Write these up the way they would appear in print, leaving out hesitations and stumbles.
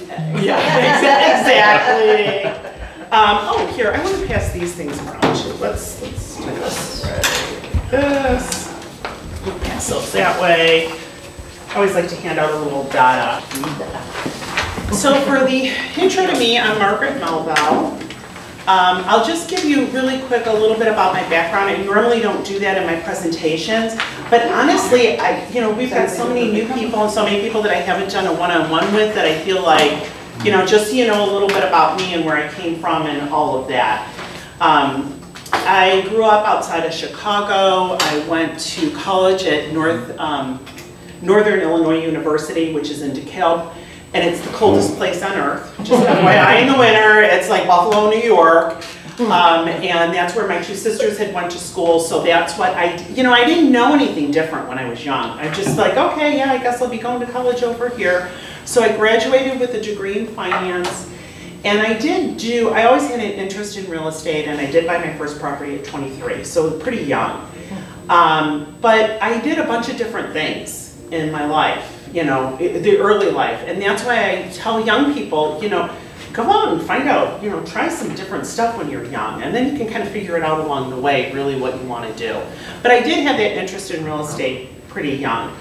Yeah, exactly. Oh, here, I want to pass these things around too. Let's do this. This. We'll pass those that way. I always like to hand out a little data. So for the intro to me, I'm Margaret Melville. I'll just give you really quick a little bit about my background. I normally don't do that in my presentations, but honestly, we've got so many new people and so many people that I haven't done a one-on-one with that I feel like, just so you know a little bit about me and where I came from and all of that. I grew up outside of Chicago. I went to college at Northern Illinois University, which is in DeKalb. And it's the coldest place on earth. Just FYI, in the winter, it's like Buffalo, New York. And that's where my two sisters had went to school. So that's what I didn't know anything different when I was young. I'm just like, okay, yeah, I guess I'll be going to college over here. So I graduated with a degree in finance. And I always had an interest in real estate, and I did buy my first property at 23, so pretty young. But I did a bunch of different things in my life. The early life. And that's why I tell young people, go out and find out, try some different stuff when you're young. And then you can kind of figure it out along the way, really what you want to do. But I did have that interest in real estate pretty young.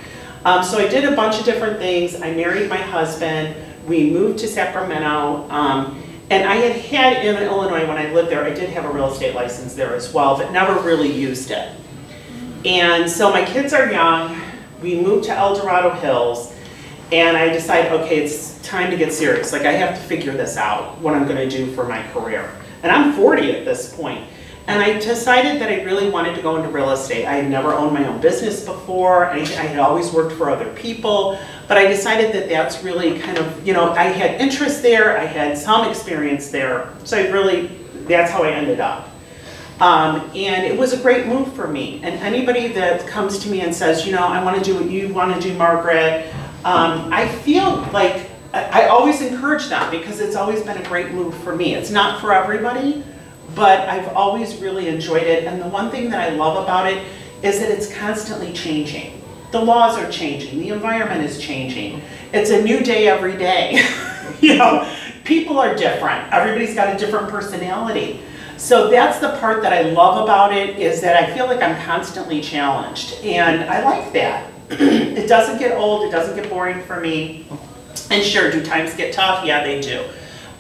So I did a bunch of different things. I married my husband. We moved to Sacramento. And I had in Illinois, when I lived there, I did have a real estate license there as well, but never really used it. And so my kids are young. We moved to El Dorado Hills, and I decided, okay, it's time to get serious. Like, I have to figure this out, what I'm going to do for my career. And I'm 40 at this point. And I decided that I really wanted to go into real estate. I had never owned my own business before. I had always worked for other people. But I decided that that's really kind of, I had interest there. I had some experience there. So that's how I ended up. And it was a great move for me. And anybody that comes to me and says, I want to do what you want to do, Margaret, I feel like I always encourage them because it's always been a great move for me. It's not for everybody, but I've always really enjoyed it. And the one thing that I love about it is that it's constantly changing. The laws are changing. The environment is changing. It's a new day every day. People are different. Everybody's got a different personality. So that's the part that I love about it, is that I feel like I'm constantly challenged. And I like that. It doesn't get old, it doesn't get boring for me. And sure, do times get tough? Yeah, they do.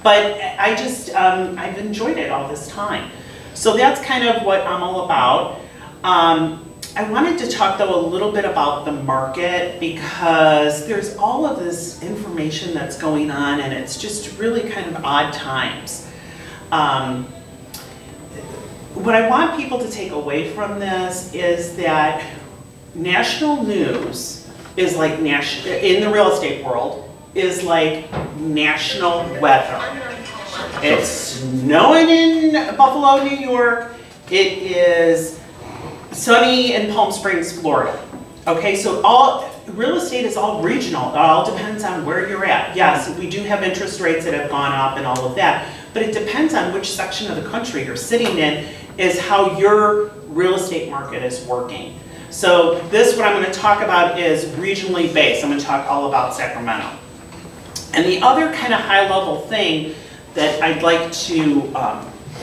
But I've enjoyed it all this time. So that's kind of what I'm all about. I wanted to talk though a little bit about the market, because there's all of this information that's going on, and it's just really kind of odd times. What I want people to take away from this is that national news is like in the real estate world is like national weather. It's snowing in Buffalo, New York. It is sunny in Palm Springs, Florida. Okay, so real estate is all regional. It all depends on where you're at. Yes, we do have interest rates that have gone up and all of that, but it depends on which section of the country you're sitting in is how your real estate market is working. So what I'm going to talk about is regionally based. I'm going to talk all about Sacramento. And the other kind of high level thing that I'd like to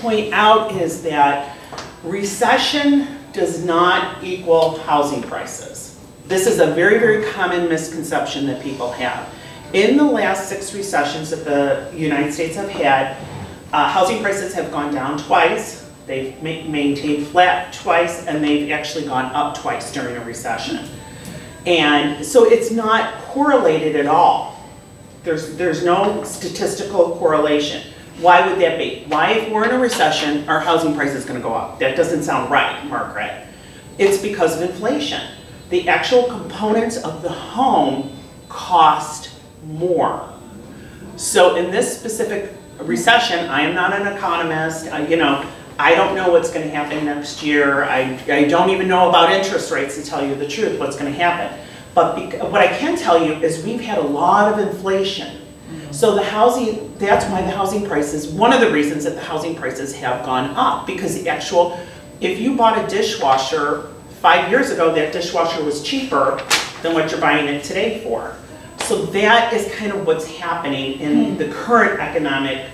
point out is that recession does not equal housing prices. This is a very, very common misconception that people have. In the last 6 recessions that the United States have had, housing prices have gone down twice. They've maintained flat twice, and they've actually gone up twice during a recession. And so it's not correlated at all. There's no statistical correlation. Why would that be? Why, if we're in a recession, our housing price is going to go up? That doesn't sound right, Margaret. It's because of inflation. The actual components of the home cost more. So in this specific recession, I am not an economist. I don't know what's going to happen next year. I don't even know about interest rates, to tell you the truth, what's going to happen. But what I can tell you is we've had a lot of inflation. So that's why the housing prices, one of the reasons that the housing prices have gone up, because if you bought a dishwasher 5 years ago, that dishwasher was cheaper than what you're buying it today for. So that is kind of what's happening in the current economic,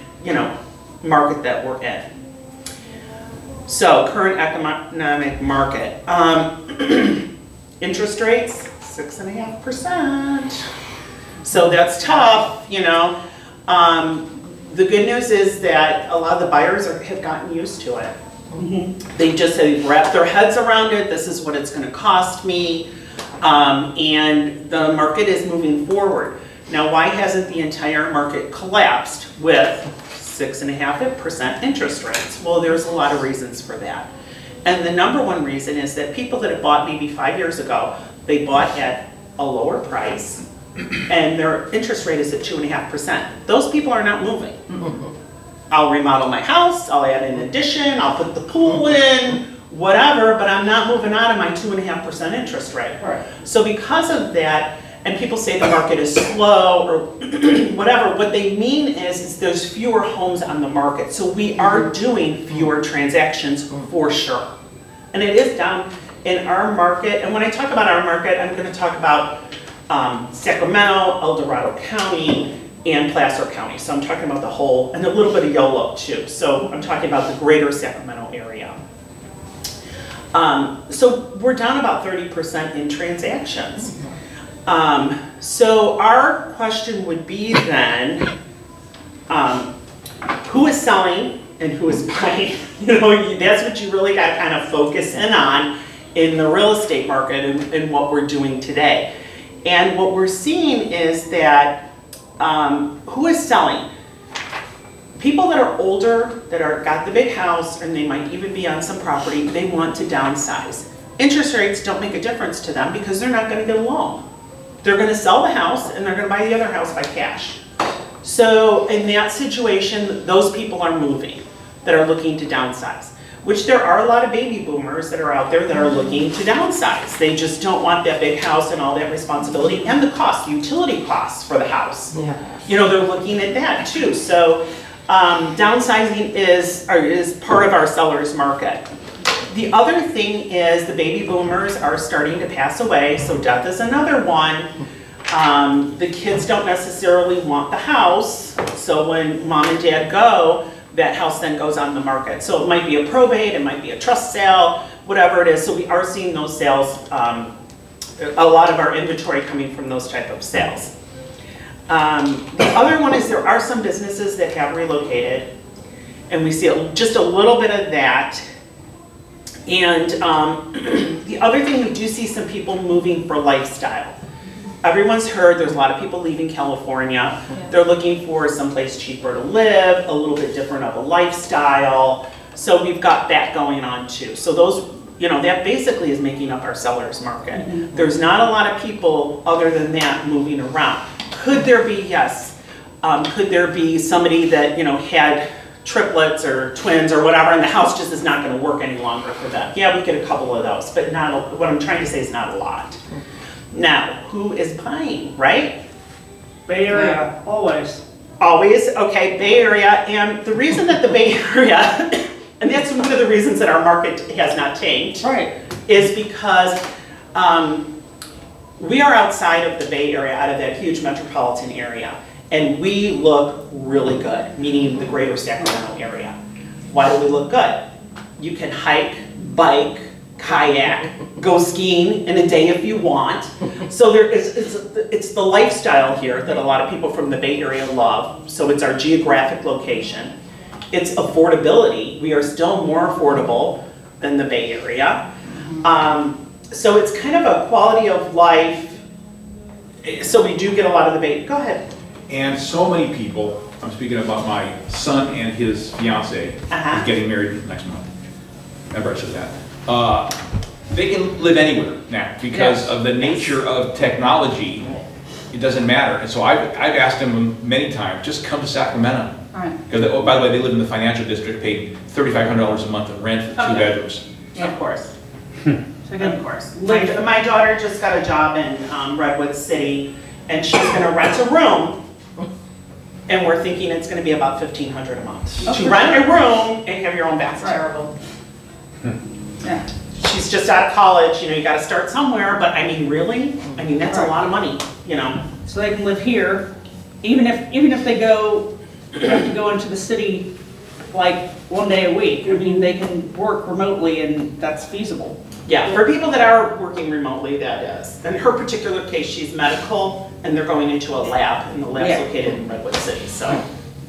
market that we're in. So current economic market. Interest rates, 6.5%. So that's tough, The good news is that a lot of the buyers have gotten used to it. They just have wrapped their heads around it. This is what it's going to cost me. And the market is moving forward. Now, why hasn't the entire market collapsed with 6.5% interest rates? Well, there's a lot of reasons for that. And the number one reason is that people that have bought maybe 5 years ago, they bought at a lower price and their interest rate is at 2.5%. Those people are not moving. I'll remodel my house, I'll add an addition, I'll put the pool in, whatever, but I'm not moving out of my 2.5% interest rate. Right. So because of that, and people say the market is slow or whatever, what they mean is there's fewer homes on the market. So we are doing fewer transactions for sure. And it is down in our market. And when I talk about our market, I'm going to talk about Sacramento, El Dorado County, and Placer County. So I'm talking about the whole, and a little bit of Yolo too. So I'm talking about the greater Sacramento area. So we're down about 30% in transactions. So our question would be then, who is selling and who is buying? That's what you really got to kind of focus in on in the real estate market and what we're doing today. And what we're seeing is that who is selling? People that are older, that got the big house, and they might even be on some property, they want to downsize. Interest rates don't make a difference to them because they're not going to get a loan. They're going to sell the house and they're going to buy the other house by cash. So in that situation, those people are moving that are looking to downsize, which there are a lot of baby boomers that are out there that are looking to downsize. They just don't want that big house and all that responsibility and the cost, the utility costs for the house. Yeah. They're looking at that too. So downsizing is part of our seller's market. The other thing is the baby boomers are starting to pass away, so death is another one. The kids don't necessarily want the house, so when mom and dad go, that house then goes on the market. So it might be a probate, it might be a trust sale, whatever it is. So we are seeing those sales, a lot of our inventory coming from those type of sales. The other one is there are some businesses that have relocated, and we see just a little bit of that. And the other thing, we do see some people moving for lifestyle. Everyone's heard there's a lot of people leaving California. Yeah. They're looking for someplace cheaper to live, a little bit different of a lifestyle. So we've got that going on too. So those, that basically is making up our seller's market. Mm-hmm. There's not a lot of people other than that moving around. Could there be? Yes. Could there be somebody that, had triplets or twins or whatever, and the house just is not going to work any longer for them? Yeah, we get a couple of those, but not. What I'm trying to say is not a lot. Now, who is buying, right? Bay Area, always. Always, okay, Bay Area. And the reason that the Bay Area, and that's one of the reasons that our market has not changed, right, is because we are outside of the Bay Area, out of that huge metropolitan area, and we look really good, meaning the greater Sacramento area. Why do we look good? You can hike, bike, kayak, go skiing in a day if you want. So it's the lifestyle here that a lot of people from the Bay Area love. So it's our geographic location. It's affordability. We are still more affordable than the Bay Area. So it's kind of a quality of life. So we do get a lot of the Bay. Go ahead. And so many people, I'm speaking about my son and his fiance, who's getting married next month. Remember I said that. They can live anywhere now because of the nature of technology. It doesn't matter. And so I've asked them many times, just come to Sacramento. Right. Oh, by the way, they live in the financial district, paid $3,500 a month in rent for 2 bedrooms. Yeah. Of course. Of course. My daughter just got a job in Redwood City, and she's going to rent a room, and we're thinking it's going to be about $1,500 a month. To rent a room and have your own bathroom. Terrible. Yeah. She's just out of college, you got to start somewhere, but I mean, really? I mean, that's a lot of money, you know. So they can live here, even if they have to go into the city like one day a week. I mean, they can work remotely and that's feasible. Yeah, for people that are working remotely, that is. In her particular case, she's medical, and they're going into a lab, and the lab's located in Redwood City, so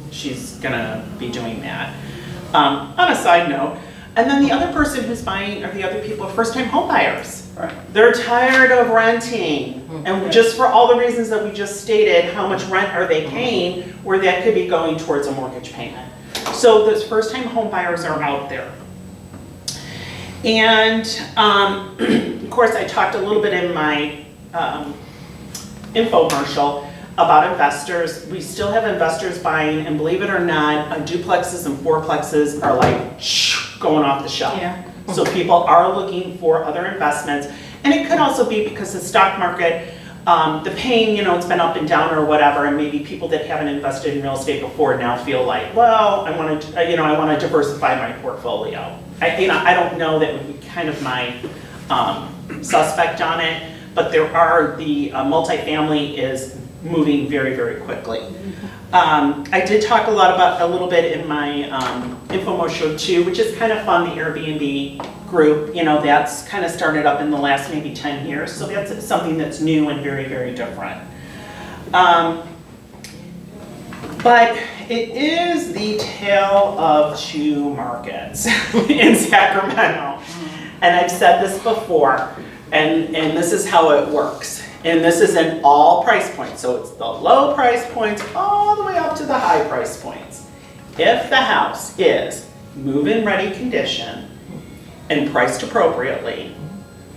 she's gonna be doing that. On a side note, and then the other person who's buying, or the other people, are first-time home buyers. Right. They're tired of renting, and just for all the reasons that we just stated, how much rent are they paying, where that could be going towards a mortgage payment. So those first-time home buyers are out there. And of course, I talked a little bit in my infomercial about investors. We still have investors buying, and believe it or not, duplexes and fourplexes are like going off the shelf. Yeah. So people are looking for other investments. And it could also be because the stock market, the pain, you know, it's been up and down or whatever, and maybe people that haven't invested in real estate before now feel like, well, I want to, you know, I want to diversify my portfolio. I don't know, that would be kind of my suspect on it, but there are, the multifamily is moving very, very quickly. I did talk a little bit in my infomercial too, which is kind of fun, the Airbnb group, you know, that's kind of started up in the last maybe 10 years, so that's something that's new and very, very different. But it is the tale of two markets in Sacramento. And I've said this before, and this is how it works. And this is in all price points. So it's the low price points all the way up to the high price points. If the house is move-in ready condition and priced appropriately,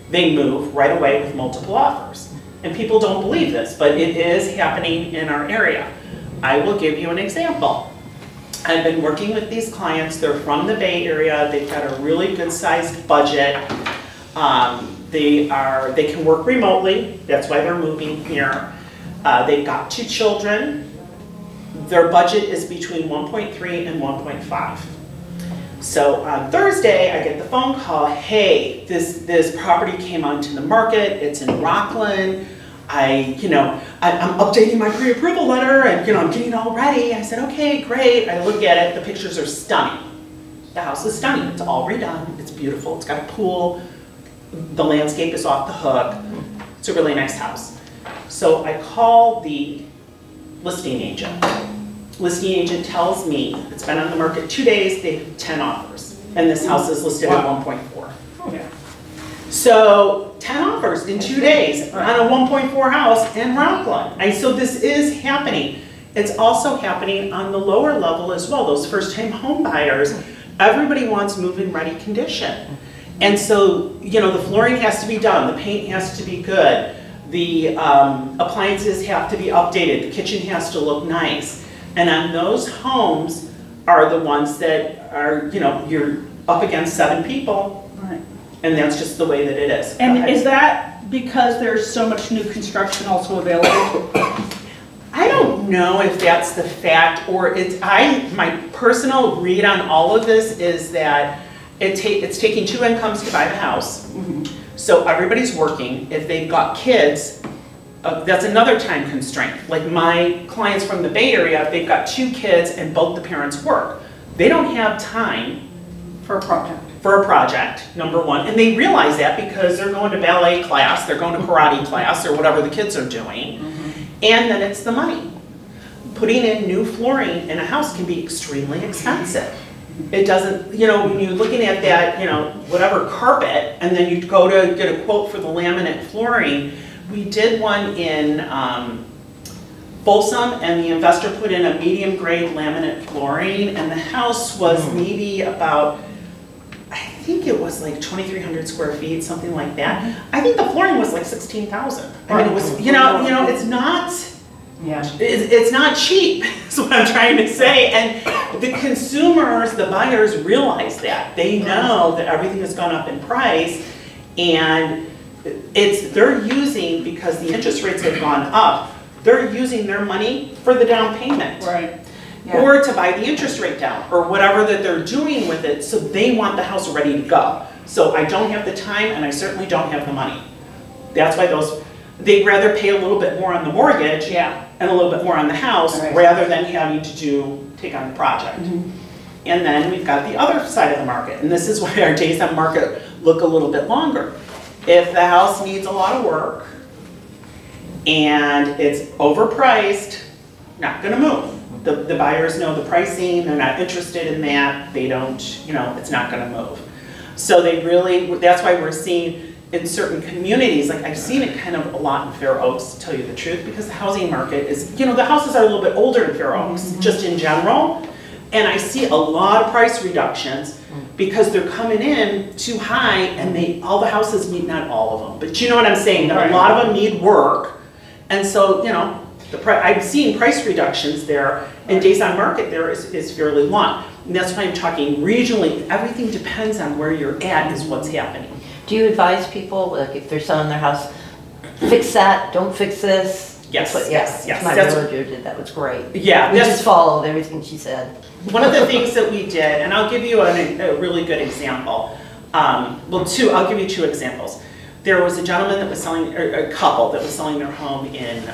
they move right away with multiple offers. And people don't believe this, but it is happening in our area. I will give you an example. I've been working with these clients. They're from the Bay Area. They've got a really good sized budget. They can work remotely. That's why they're moving here. They've got 2 children. Their budget is between 1.3 and 1.5. So on Thursday, I get the phone call, hey, this property came onto the market. It's in Rockland. I'm updating my pre-approval letter, and I'm getting all ready. I said, okay, great. I look at it, the pictures are stunning. The house is stunning, it's all redone, it's beautiful, it's got a pool, the landscape is off the hook. It's a really nice house. So I call the listing agent. Listing agent tells me it's been on the market 2 days, they have 10 offers, and this house is listed at 1.4. Okay. So 10 offers in 2 days on a 1.4 house in Rockland. And so this is happening. It's also happening on the lower level as well. Those first-time home buyers, everybody wants move-in ready condition. And so, the flooring has to be done, the paint has to be good, the appliances have to be updated, the kitchen has to look nice. And on those homes are the ones that are, you're up against 7 people. Right. And that's just the way that it is. And is that because there's so much new construction also available? I don't know if that's the fact, or my personal read on all of this is that it's taking 2 incomes to buy the house. Mm-hmm. So everybody's working. If they've got kids, that's another time constraint. Like my clients from the Bay Area, they've got 2 kids and both the parents work. They don't have time For a project. For a project, number one, and they realize that because they're going to ballet class, they're going to karate class, or whatever the kids are doing, and then it's the money. Putting in new flooring in a house can be extremely expensive. It doesn't, when you're looking at that, whatever carpet, and then you go to get a quote for the laminate flooring. We did one in Folsom, and the investor put in a medium grade laminate flooring, and the house was maybe about, I think it was like 2,300 square feet, something like that. I think the flooring was like 16,000. I mean, it was, it's not, it's not cheap, is what I'm trying to say. And the consumers, the buyers realize that. They know that everything has gone up in price, and they're using, because the interest rates have gone up, they're using their money for the down payment. Right. Yeah. Or to buy the interest rate down, or whatever that they're doing with it, so they want the house ready to go. So I don't have the time, and I certainly don't have the money. That's why those they'd rather pay a little bit more on the mortgage and a little bit more on the house rather than having to take on the project. And then we've got the other side of the market, and this is why our days on market look a little bit longer. If the house needs a lot of work and it's overpriced, not gonna move. The buyers know the pricing, they're not interested in that, they don't, it's not gonna move. So they really, that's why we're seeing in certain communities, like I've seen it kind of a lot in Fair Oaks, to tell you the truth, because the housing market is, the houses are a little bit older in Fair Oaks, just in general. And I see a lot of price reductions because they're coming in too high and all the houses need, not all of them, but you know what I'm saying, that a lot of them need work. And so, I've seen price reductions there, and days on market there is fairly long. And that's why I'm talking regionally. Everything depends on where you're at is what's happening. Do you advise people, like if they're selling their house, fix that, don't fix this? Yes, yes. My realtor did that, was great. Yeah. We just followed everything she said. One of the things that we did, and I'll give you a really good example. I'll give you two examples. There was a gentleman that was selling, or a couple that was selling their home in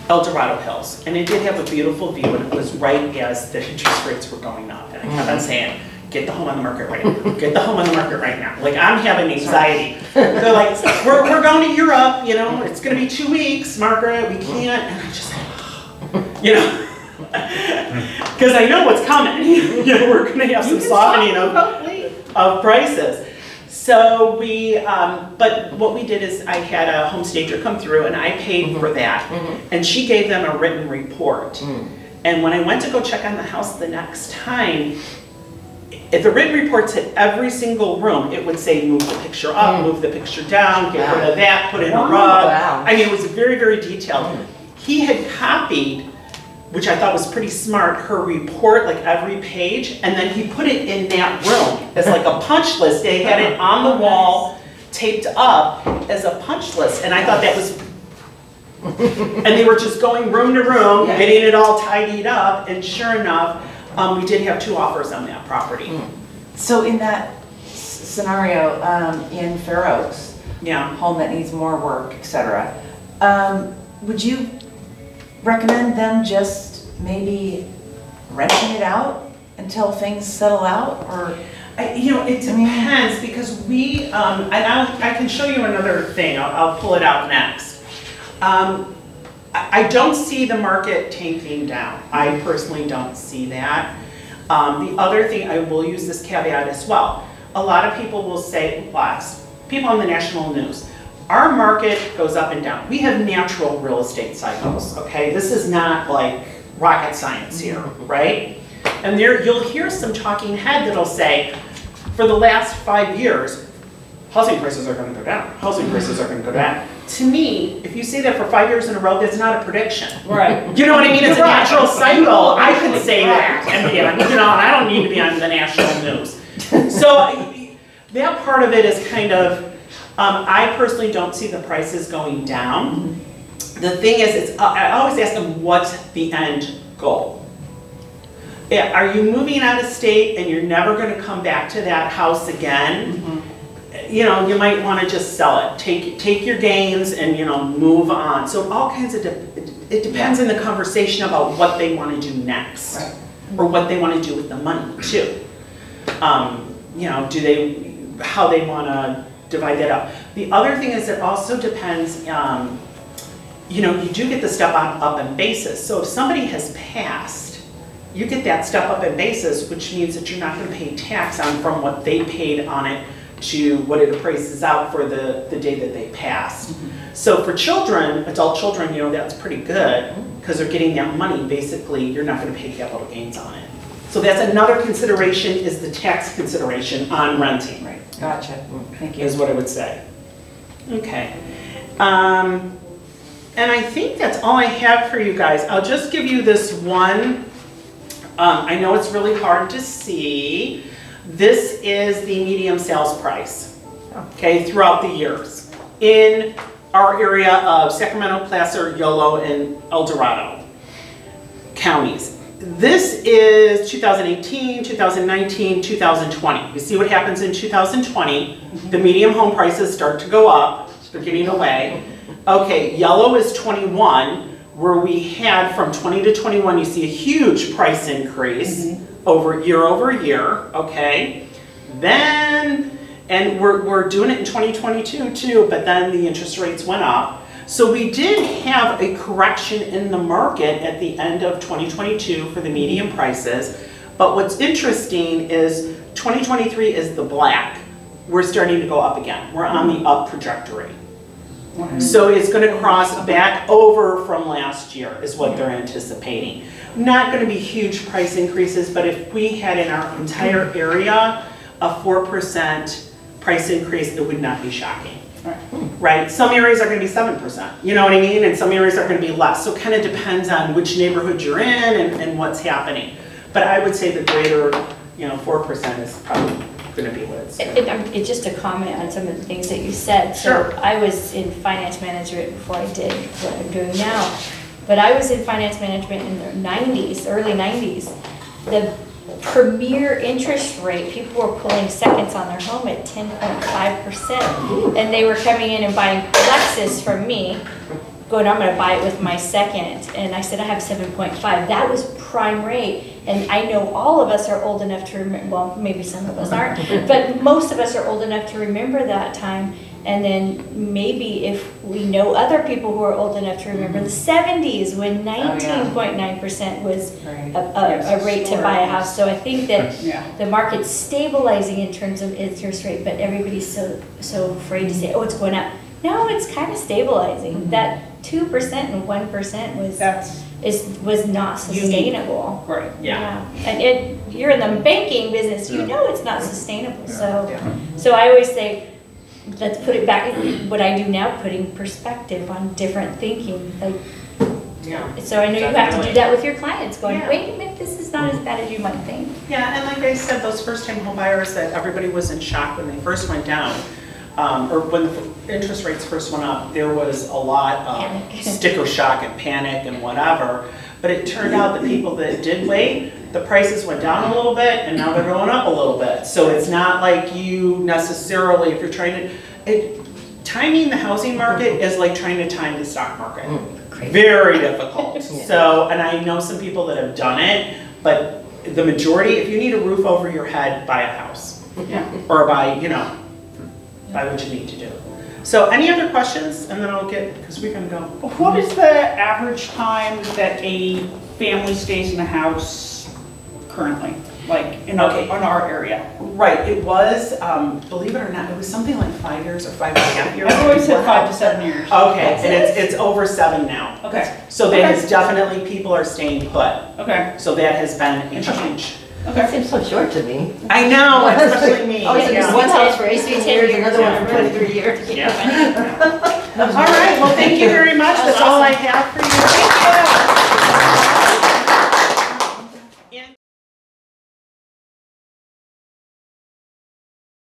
El Dorado Hills, and it did have a beautiful view, and it was right as the interest rates were going up. And I kept on saying, get the home on the market right now. Get the home on the market right now. Like, I'm having anxiety. They're like, we're going to Europe, it's going to be 2 weeks, Margaret, we can't. And I'm just like, because I know what's coming. We're going to have some softening of prices. So but what we did is I had a home stager come through and I paid for that. And she gave them a written report. And when I went to go check on the house the next time, if the written reports hit every single room, it would say move the picture up, move the picture down, get rid of that, put in a rug. I mean, it was very, very detailed. He had copied, which I thought was pretty smart, her report, like every page, and then he put it in that room as like a punch list. They had it on the wall, taped up as a punch list, and I thought that was, and they were just going room to room, getting it all tidied up, and sure enough, we did have 2 offers on that property. So in that scenario, in Fair Oaks, home that needs more work, etc., would you recommend them just maybe renting it out until things settle out, or? It depends, because we, and I can show you another thing, I'll pull it out next. I don't see the market tanking down. I personally don't see that. The other thing, I will use this caveat as well. A lot of people will say, people on the national news, our market goes up and down. We have natural real estate cycles, okay? This is not like rocket science here, right? And you'll hear some talking head that'll say, for the last 5 years, housing prices are going to go down. Housing prices are going to go down. To me, if you say that for 5 years in a row, that's not a prediction. Right. You know what I mean? It's a natural cycle. I could say that, and I don't need to be on the national news. So that part of it is kind of, I personally don't see the prices going down. The thing is, I always ask them, what's the end goal? Are you moving out of state and you're never going to come back to that house again? You might want to just sell it. Take your gains and, move on. So all kinds of, it depends in the conversation about what they want to do next. Right. Or what they want to do with the money, too. How they want to divide that up. The other thing is it also depends, you do get the step up in basis. So if somebody has passed, you get that step up in basis, which means that you're not going to pay tax from what they paid on it to what it appraises out for the day that they passed. So for children, adult children, that's pretty good because they're getting that money. Basically, you're not going to pay capital gains on it. So that's another consideration, is the tax consideration on renting. Right. Gotcha. Thank you. Is what I would say. Okay. And I think that's all I have for you guys. I'll just give you this one. I know it's really hard to see. This is the median sales price, okay, throughout the years in our area of Sacramento, Placer, Yolo, and El Dorado counties. This is 2018, 2019, 2020. You see what happens in 2020. The median home prices start to go up, they're getting away. Okay, yellow is 21, where we had from 20 to 21, you see a huge price increase over year, okay? Then, and we're doing it in 2022 too, but then the interest rates went up. So we did have a correction in the market at the end of 2022 for the median prices. But what's interesting is 2023 is the black. We're starting to go up again. We're on the up trajectory. So it's going to cross back over from last year is what they're anticipating. Not going to be huge price increases, but if we had in our entire area a 4% price increase, it would not be shocking. Right? Some areas are going to be 7%, you know what I mean? And some areas are going to be less. So it kind of depends on which neighborhood you're in and what's happening. But I would say the greater, 4% is probably going to be what it's going to be. It's just a comment on some of the things that you said. Sure. So I was in finance management before I did what I'm doing now. But I was in finance management in the 90s, early 90s. The premier interest rate, people were pulling seconds on their home at 10.5%. And they were coming in and buying Lexus from me, going, I'm going to buy it with my second. And I said, I have 7.5. That was prime rate. And I know all of us are old enough to remember, well, maybe some of us aren't, but most of us are old enough to remember that time. And then maybe if we know other people who are old enough to remember the 70s when 19.9% was a rate to buy a house. So I think that the market's stabilizing in terms of interest rate, but everybody's so afraid to say, oh, it's going up. No, it's kind of stabilizing. That 2% and 1% was not sustainable. Right. Yeah. And you're in the banking business, you know it's not sustainable. So I always say, let's put it back, what I do now, putting perspective on different thinking. So I know you have to do that with your clients, going, wait a minute, this is not as bad as you might think. Yeah, and like I said, those first-time home buyers that everybody was in shock when they first went down, or when the interest rates first went up, there was a lot of sticker shock and panic and whatever. But it turned out the people that did wait, the prices went down a little bit and now they're going up a little bit. So it's not like you necessarily, if you're trying to, timing the housing market is like trying to time the stock market. Very difficult. So, and I know some people that have done it, but the majority, if you need a roof over your head, buy a house. Or buy, buy what you need to do. So any other questions? And then I'll get, because we're going to go. What is the average time that a family stays in a house currently? Like in our area? Right, it was, believe it or not, it was something like 5 years or 5.5 years. I've always said 5 to 7 years. Okay, and it's over 7 now. Okay. So that is definitely, people are staying put. Okay. So that has been a change. That seems so short to me. I know, especially me. Oh, so one house for 18 years, another one for 23 years. All right, well, thank you very much. That's all I have for you.